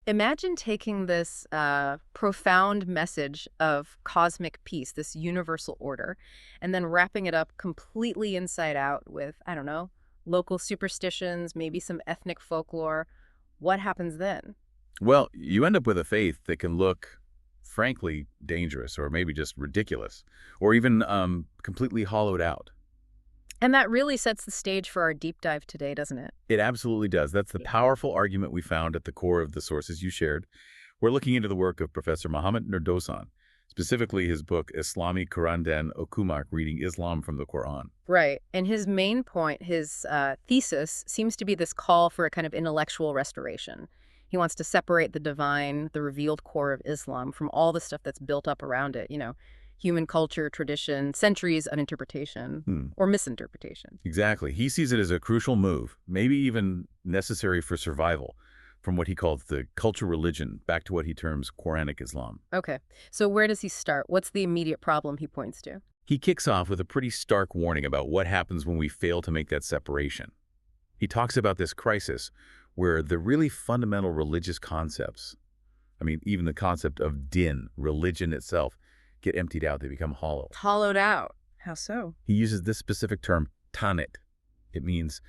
Imagine taking this profound message of cosmic peace, this universal order, and then wrapping it up completely inside out with, I don't know, local superstitions, maybe some ethnic folklore. What happens then? Well, you end up with a faith that can look, frankly, dangerous or maybe just ridiculous or even completely hollowed out. And that really sets the stage for our deep dive today, doesn't it? It absolutely does. That's the powerful argument we found at the core of the sources you shared. We're looking into the work of Professor Mohammed Nurdosan, specifically his book, Islami Quran Dan Okumak, Reading Islam from the Quran. Right. And his main point, his thesis, seems to be this call for a kind of intellectual restoration. He wants to separate the divine, the revealed core of Islam, from all the stuff that's built up around it, human culture, tradition, centuries of interpretation or misinterpretation. Exactly. He sees it as a crucial move, maybe even necessary for survival, from what he calls the culture religion back to what he terms Quranic Islam. Okay. So where does he start? What's the immediate problem he points to? He kicks off with a pretty stark warning about what happens when we fail to make that separation. He talks about this crisis where the really fundamental religious concepts, even the concept of din, religion itself, get emptied out. They become hollow. Hollowed out. How so? He uses this specific term, tanit. It means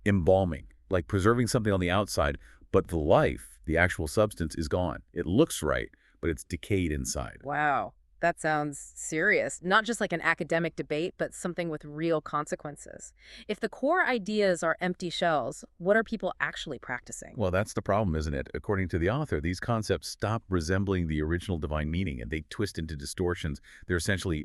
embalming, like preserving something on the outside, but the life, the actual substance, is gone. It looks right, but it's decayed inside. Wow. That sounds serious. Not just like an academic debate, but something with real consequences. If the core ideas are empty shells, what are people actually practicing? Well, that's the problem, isn't it? According to the author, these concepts stop resembling the original divine meaning, and they twist into distortions. They're essentially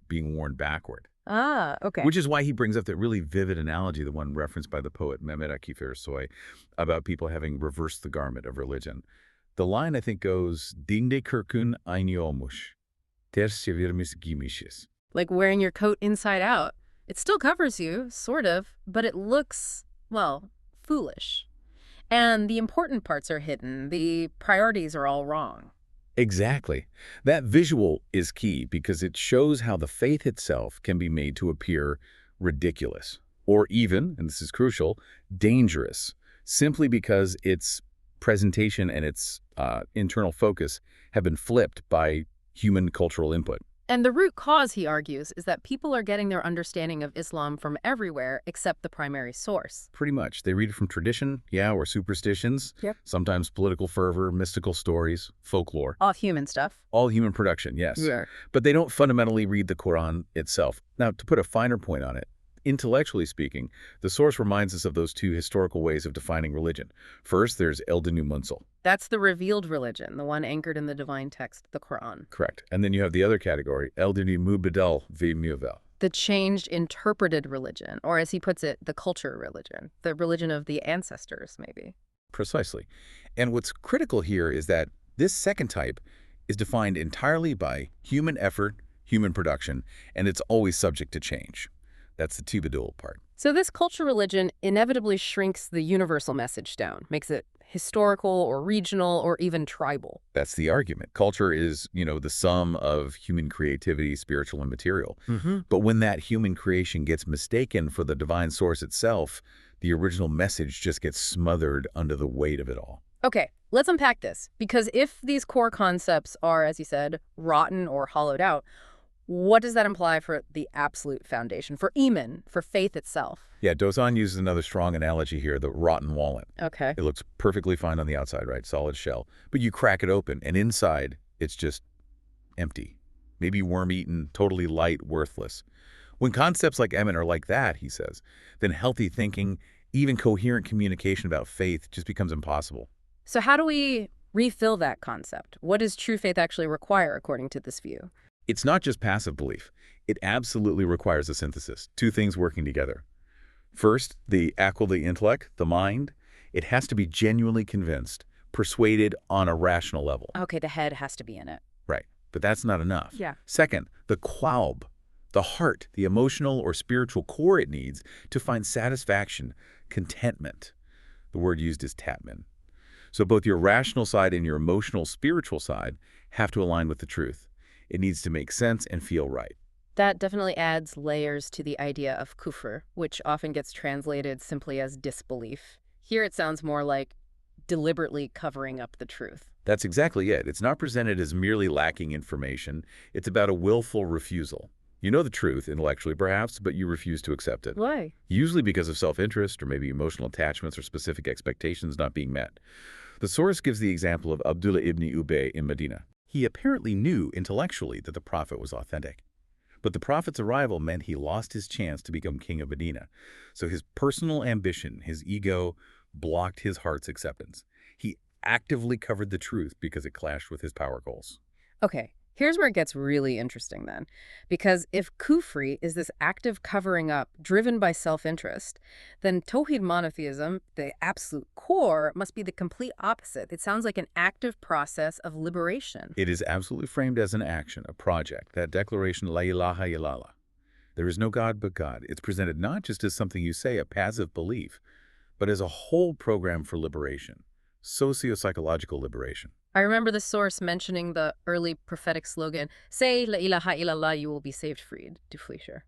being worn backward. Ah, okay. Which is why he brings up that really vivid analogy, the one referenced by the poet Mehmet Akif Ersoy, about people having reversed the garment of religion. The line, I think, goes, Dinde kırkın aynı olmuş. Ters çevirmiş giymişiz. Like wearing your coat inside out. It still covers you, sort of, but it looks, well, foolish. And the important parts are hidden. The priorities are all wrong. Exactly. That visual is key because it shows how the faith itself can be made to appear ridiculous or even, and this is crucial, dangerous, simply because its presentation and its internal focus have been flipped by human cultural input. And the root cause, he argues, is that people are getting their understanding of Islam from everywhere except the primary source. Pretty much. They read it from tradition, or superstitions, sometimes political fervor, mystical stories, folklore. All human stuff. All human production, yes. Yeah. But they don't fundamentally read the Quran itself. Now, to put a finer point on it, intellectually speaking, the source reminds us of those two historical ways of defining religion. First, there's Eldinu Munsal. That's the revealed religion, the one anchored in the divine text, the Quran. Correct. And then you have the other category, Eldinu Mubadal V Muvel. The changed, interpreted religion, or as he puts it, the culture religion, the religion of the ancestors, maybe. Precisely. And what's critical here is that this second type is defined entirely by human effort, human production, and it's always subject to change. That's the Tibadul part. So this culture religion inevitably shrinks the universal message down, makes it historical or regional or even tribal. That's the argument. Culture is, the sum of human creativity, spiritual and material. But when that human creation gets mistaken for the divine source itself, the original message just gets smothered under the weight of it all. Okay, let's unpack this. Because if these core concepts are, as you said, rotten or hollowed out, what does that imply for the absolute foundation, for Iman, for faith itself? Yeah, Dosan uses another strong analogy here, the rotten walnut. Okay. It looks perfectly fine on the outside, right? Solid shell. But you crack it open, and inside, it's just empty. Maybe worm-eaten, totally light, worthless. When concepts like Iman are like that, he says, then healthy thinking, even coherent communication about faith just becomes impossible. So how do we refill that concept? What does true faith actually require, according to this view? It's not just passive belief. It absolutely requires a synthesis, two things working together. First, the aql, the intellect, the mind, it has to be genuinely convinced, persuaded on a rational level. Okay, the head has to be in it. Right, but that's not enough. Yeah. Second, the qalb, the heart, the emotional or spiritual core it needs to find satisfaction, contentment. The word used is tatmin. So both your rational side and your emotional, spiritual side have to align with the truth. It needs to make sense and feel right. That definitely adds layers to the idea of kufr, which often gets translated simply as disbelief. Here it sounds more like deliberately covering up the truth. That's exactly it. It's not presented as merely lacking information. It's about a willful refusal. You know the truth, intellectually perhaps, but you refuse to accept it. Why? Usually because of self-interest or maybe emotional attachments or specific expectations not being met. The source gives the example of Abdullah ibn Ubay in Medina. He apparently knew intellectually that the prophet was authentic. But the prophet's arrival meant he lost his chance to become king of Medina. So his personal ambition, his ego, blocked his heart's acceptance. He actively covered the truth because it clashed with his power goals. Okay, here's where it gets really interesting then. Because if kufri is this active covering up driven by self-interest, then Tawhid monotheism, the absolute core, must be the complete opposite. It sounds like an active process of liberation. It is absolutely framed as an action, a project, that declaration, La ilaha illallah. There is no God but God. It's presented not just as something you say, a passive belief, but as a whole program for liberation, socio-psychological liberation. I remember the source mentioning the early prophetic slogan, say La ilaha illallah, you will be saved, freed, du fleischer.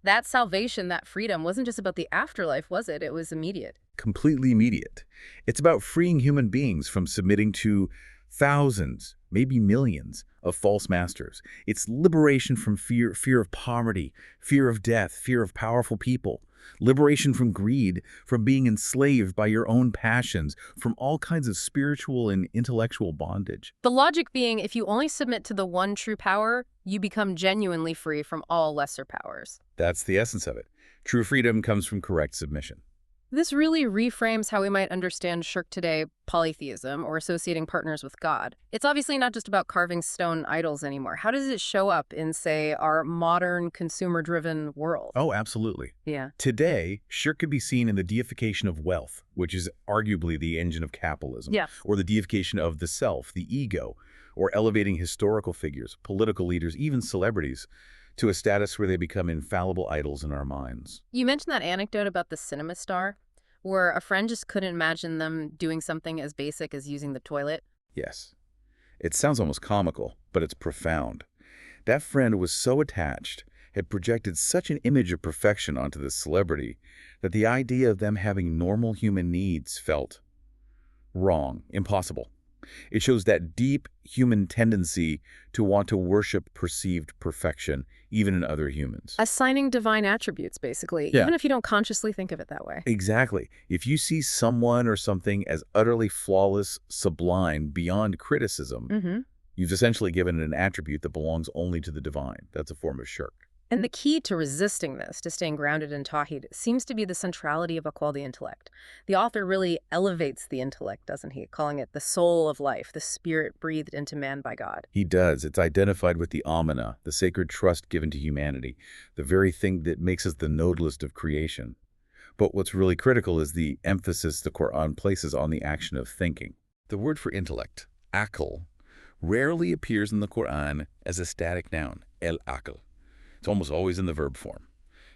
That salvation, that freedom, wasn't just about the afterlife, was it? It was immediate. Completely immediate. It's about freeing human beings from submitting to thousands, maybe millions, of false masters. It's liberation from fear of poverty, fear of death, fear of powerful people. Liberation from greed, from being enslaved by your own passions, from all kinds of spiritual and intellectual bondage. The logic being, if you only submit to the one true power, you become genuinely free from all lesser powers. That's the essence of it. True freedom comes from correct submission. This really reframes how we might understand shirk today, polytheism, or associating partners with God. It's obviously not just about carving stone idols anymore. How does it show up in, say, our modern consumer-driven world? Oh, absolutely. Yeah. Today, shirk could be seen in the deification of wealth, which is arguably the engine of capitalism, Yeah. or the deification of the self, the ego, or elevating historical figures, political leaders, even celebrities, to a status where they become infallible idols in our minds. You mentioned that anecdote about the cinema star, where a friend just couldn't imagine them doing something as basic as using the toilet. Yes. It sounds almost comical, but it's profound. That friend was so attached, had projected such an image of perfection onto this celebrity, that the idea of them having normal human needs felt wrong, impossible. It shows that deep human tendency to want to worship perceived perfection, even in other humans. Assigning divine attributes, basically, Yeah. even if you don't consciously think of it that way. Exactly. If you see someone or something as utterly flawless, sublime, beyond criticism, you've essentially given it an attribute that belongs only to the divine. That's a form of shirk. And the key to resisting this, to staying grounded in Tawhid, seems to be the centrality of a quality intellect. The author really elevates the intellect, doesn't he? Calling it the soul of life, the spirit breathed into man by God. He does. It's identified with the Amana, the sacred trust given to humanity, the very thing that makes us the noblest of creation. But what's really critical is the emphasis the Quran places on the action of thinking. The word for intellect, aql, rarely appears in the Quran as a static noun, el-aql. It's almost always in the verb form.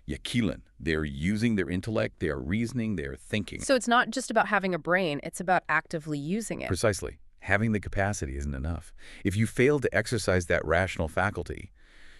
Yaqilan, they're using their intellect, they are reasoning, they are thinking. So it's not just about having a brain, it's about actively using it. Precisely. Having the capacity isn't enough. If you fail to exercise that rational faculty,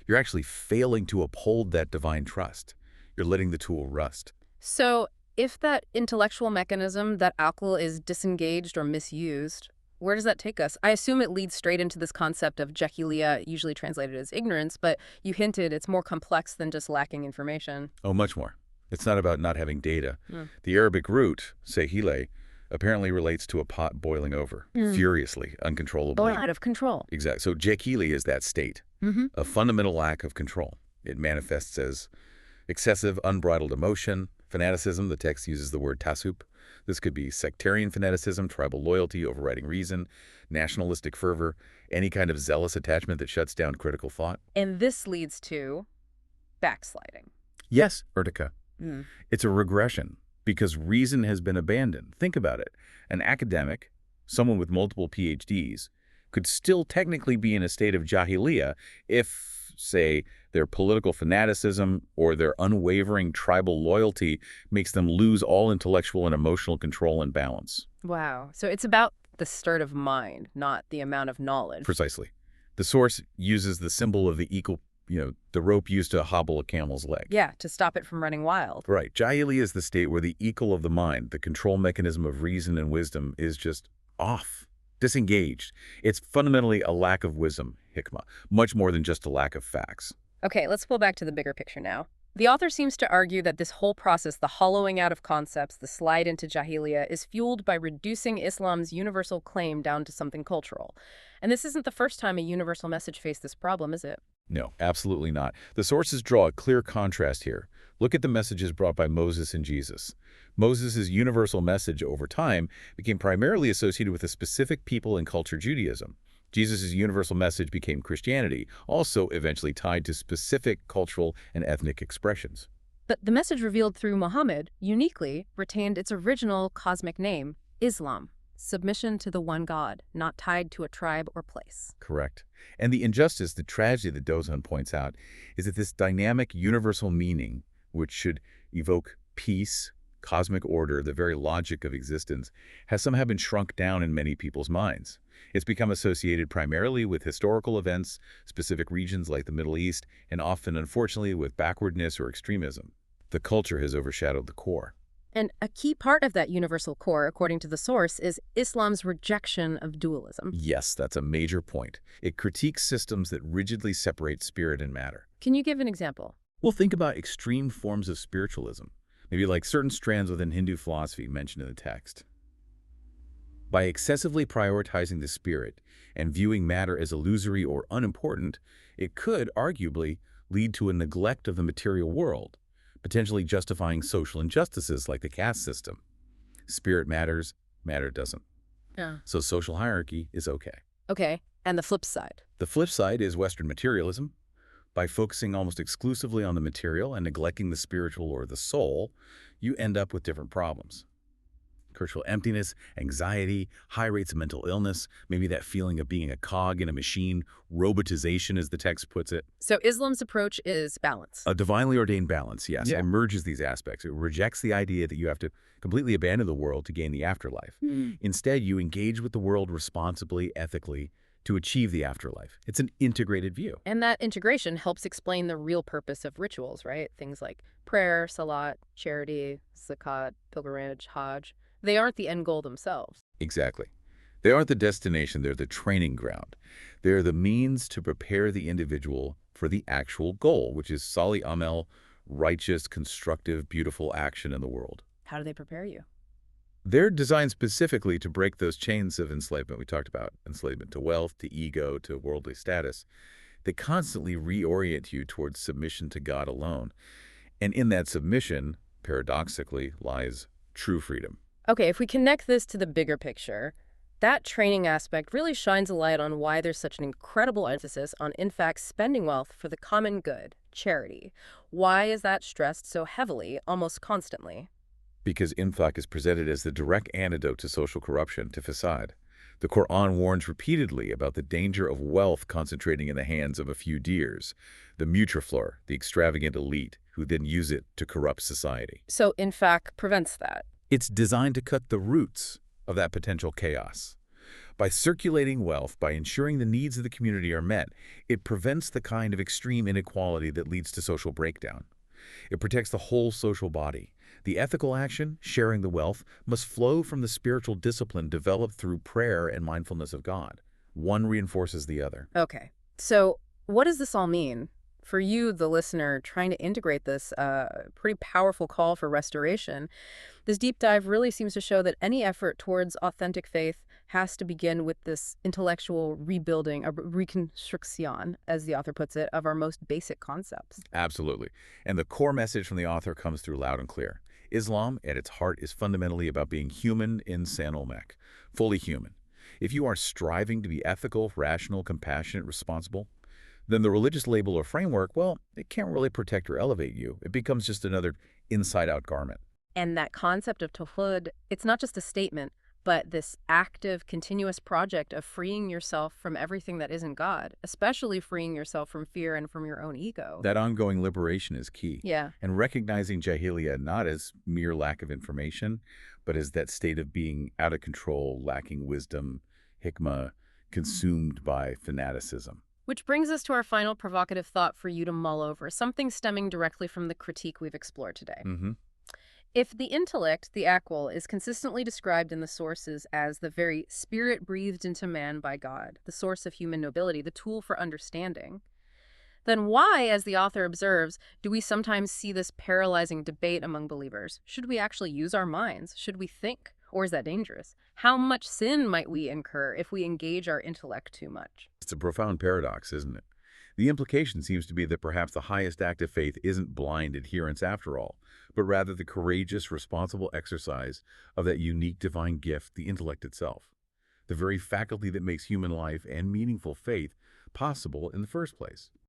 you're actually failing to uphold that divine trust. You're letting the tool rust. So if that intellectual mechanism, that aql, is disengaged or misused, where does that take us? I assume it leads straight into this concept of jahiliya, usually translated as ignorance, but you hinted it's more complex than just lacking information. Oh, much more. It's not about not having data. The Arabic root, sehile, apparently relates to a pot boiling over, furiously, uncontrollably. Out of control. Exactly. So jahili is that state, a fundamental lack of control. It manifests as excessive, unbridled emotion, fanaticism. The text uses the word tasub. This could be sectarian fanaticism, tribal loyalty, overriding reason, nationalistic fervor, any kind of zealous attachment that shuts down critical thought. And this leads to backsliding. Yes, Urtica. It's a regression because reason has been abandoned. Think about it. An academic, someone with multiple PhDs, could still technically be in a state of jahiliya if, say, their political fanaticism or their unwavering tribal loyalty makes them lose all intellectual and emotional control and balance. Wow. So it's about the state of mind, not the amount of knowledge. Precisely. The source uses the symbol of the equal the rope used to hobble a camel's leg. Yeah, to stop it from running wild. Right. Jahiliyyah is the state where the equal of the mind, the control mechanism of reason and wisdom, is just off, disengaged. It's fundamentally a lack of wisdom, hikmah, much more than just a lack of facts. Okay, let's pull back to the bigger picture now. The author seems to argue that this whole process, the hollowing out of concepts, the slide into Jahiliyyah, is fueled by reducing Islam's universal claim down to something cultural. And this isn't the first time a universal message faced this problem, is it? No, absolutely not. The sources draw a clear contrast here. Look at the messages brought by Moses and Jesus. Moses' universal message over time became primarily associated with a specific people and culture, Judaism. Jesus' universal message became Christianity, also eventually tied to specific cultural and ethnic expressions. But the message revealed through Muhammad uniquely retained its original cosmic name, Islam. Submission to the one God, not tied to a tribe or place. Correct. And the injustice, the tragedy that Dozan points out, is that this dynamic universal meaning, which should evoke peace, cosmic order, the very logic of existence, has somehow been shrunk down in many people's minds. It's become associated primarily with historical events, specific regions like the Middle East, and often, unfortunately, with backwardness or extremism. The culture has overshadowed the core. And a key part of that universal core, according to the source, is Islam's rejection of dualism. Yes, that's a major point. It critiques systems that rigidly separate spirit and matter. Can you give an example? Well, think about extreme forms of spiritualism, maybe like certain strands within Hindu philosophy mentioned in the text. By excessively prioritizing the spirit and viewing matter as illusory or unimportant, it could, arguably, lead to a neglect of the material world, potentially justifying social injustices like the caste system. Spirit matters, matter doesn't. Yeah. So social hierarchy is okay. Okay, and the flip side? The flip side is Western materialism. By focusing almost exclusively on the material and neglecting the spiritual or the soul, you end up with different problems. Crucial emptiness, anxiety, high rates of mental illness, maybe that feeling of being a cog in a machine, robotization as the text puts it. So Islam's approach is balance. A divinely ordained balance, yes. Yeah. It merges these aspects. It rejects the idea that you have to completely abandon the world to gain the afterlife. Instead, you engage with the world responsibly, ethically, to achieve the afterlife. It's an integrated view. And that integration helps explain the real purpose of rituals, right? Things like prayer, salat, charity, zakat, pilgrimage, hajj. They aren't the end goal themselves. Exactly. They aren't the destination, they're the training ground. They're the means to prepare the individual for the actual goal, which is Salih Amel, righteous, constructive, beautiful action in the world. How do they prepare you? They're designed specifically to break those chains of enslavement we talked about, enslavement to wealth, to ego, to worldly status. They constantly reorient you towards submission to God alone. And in that submission, paradoxically, lies true freedom. Okay, if we connect this to the bigger picture, that training aspect really shines a light on why there's such an incredible emphasis on, in fact, spending wealth for the common good, charity. Why is that stressed so heavily, almost constantly? Because infaq is presented as the direct antidote to social corruption, to facade. The Quran warns repeatedly about the danger of wealth concentrating in the hands of a few dears, the mutraflor, the extravagant elite, who then use it to corrupt society. So, in fact, prevents that. It's designed to cut the roots of that potential chaos. By circulating wealth, by ensuring the needs of the community are met, it prevents the kind of extreme inequality that leads to social breakdown. It protects the whole social body. The ethical action, sharing the wealth, must flow from the spiritual discipline developed through prayer and mindfulness of God. One reinforces the other. Okay, so what does this all mean? For you, the listener, trying to integrate this pretty powerful call for restoration, this deep dive really seems to show that any effort towards authentic faith has to begin with this intellectual rebuilding, a reconstruction, as the author puts it, of our most basic concepts. Absolutely. And the core message from the author comes through loud and clear. Islam, at its heart, is fundamentally about being human in San Olmec, fully human. If you are striving to be ethical, rational, compassionate, responsible, then the religious label or framework, well, it can't really protect or elevate you. It becomes just another inside-out garment. And that concept of tawhid, it's not just a statement, but this active, continuous project of freeing yourself from everything that isn't God, especially freeing yourself from fear and from your own ego. That ongoing liberation is key. Yeah. And recognizing Jahiliyyah not as mere lack of information, but as that state of being out of control, lacking wisdom, hikmah, consumed by fanaticism. Which brings us to our final provocative thought for you to mull over, something stemming directly from the critique we've explored today. Hmm. If the intellect, the akal, is consistently described in the sources as the very spirit breathed into man by God, the source of human nobility, the tool for understanding, then why, as the author observes, do we sometimes see this paralyzing debate among believers? Should we actually use our minds? Should we think? Or is that dangerous? How much sin might we incur if we engage our intellect too much? It's a profound paradox, isn't it? The implication seems to be that perhaps the highest act of faith isn't blind adherence after all, but rather the courageous, responsible exercise of that unique divine gift, the intellect itself, the very faculty that makes human life and meaningful faith possible in the first place.